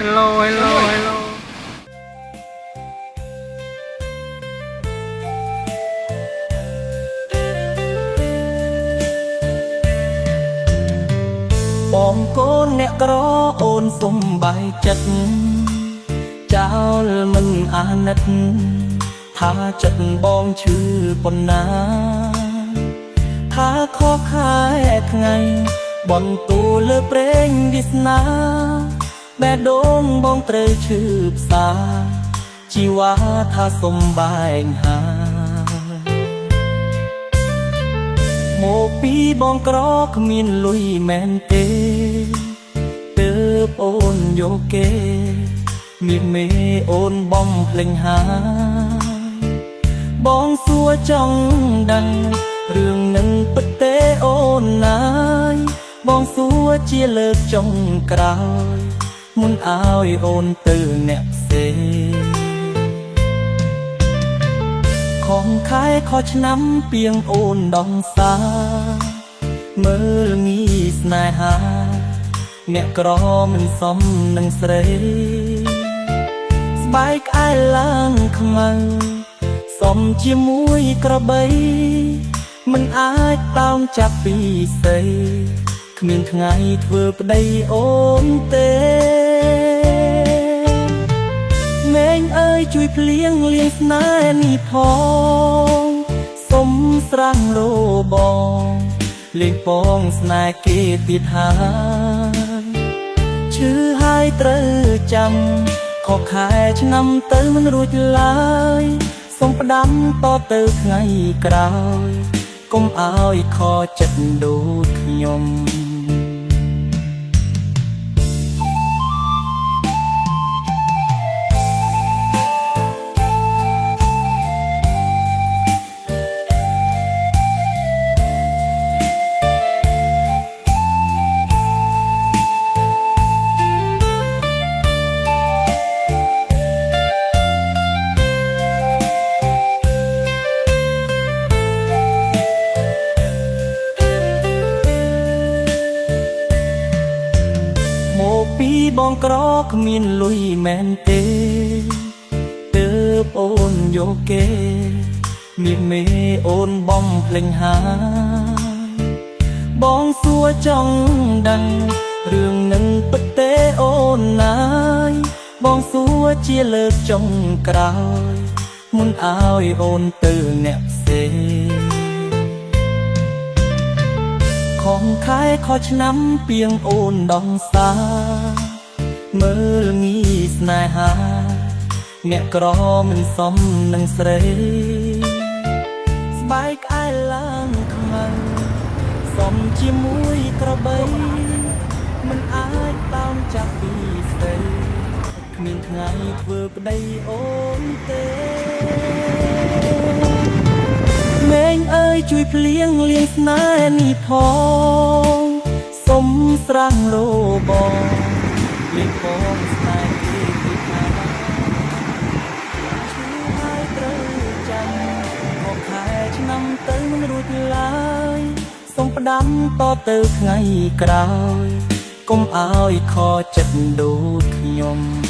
hello hello hello បងកូនអ្នកក្រអូនសុំបាយចិត្តចោលមិនអាណិតថាចិត្តបងឈឺប៉ុណ្ណាថាខកខែថ្ងៃបន្ទូលលើប្រេងវាសនាបែដងបងត្រូវឈឺផ្សាជីវ៉ាថាសុំបែងហាមកពីបងក្រគ្មានលុយមែនទេទើបអូនយកគេមានមេអូនបងភ្លេងហើយបងសួរចង់ដឹងរឿងនឹងពិតទេអូនណាយបងសួរជាលើកចុងក្រោយមុនឲ្យអូនទៅអ្នកផ្សេងខំខែខុសឆ្នាំពីងអូនដងសាមើលងាយស្នេហាអ្នកក្រមិនសមនឹងស្រីស្បែកក្អែលឡើងខ្មៅសមជាមួយក្របីមិនអាចតោងចាប់ពីស្រីគ្មានថ្ងៃធ្វើប្តីអូនទេមេងអើយជួយភ្លៀងលៀងស្នេហ៍នេះផងសុំស្រាំងលោបងលេងពងស្នេហ៍គេទៀតហើយឈឺហើយត្រូវចាំខកខែឆ្នាំទៅមិនរួចឡើយសុំផ្ដាំតទៅថ្ងៃក្រោយកុំឲ្យខកចិត្តដូចខ្ញុំពីបងក្រគ្មានលុយមែនទេទើបអូនយកគេមានមេអូនបងភ្លេងហើយបងសួរចង់ដឹងរឿងនឹងពិតទេអូនណាយបងសួរជាលើកចុងក្រោយមុនឲ្យអូនទៅអ្នកផ្សេងខំខែខុសឆ្នាំពីងអូនដងសាមើលងាយស្នេហាអ្នកក្រមិនសមនឹងស្រីស្បែកក្អែលឡើងខ្មៅសមជាមួយក្របីមិនអាចតោងចាប់ពីស្រីគ្មានថ្ងៃធ្វើប្តីអូនទេមេងអើយជួយភ្លៀងលៀងស្នេហ៍នេះផងសុំស្រាំងលោបងលេងពងស្នេហ៍គេពីខាងឈឺហើយត្រូវចាំខកខែឆ្នាំទៅមិនរួចឡើយសុំផ្ដាំតទៅថ្ងៃក្រោយកុំឲ្យខកចិត្តដូចខ្ញុំ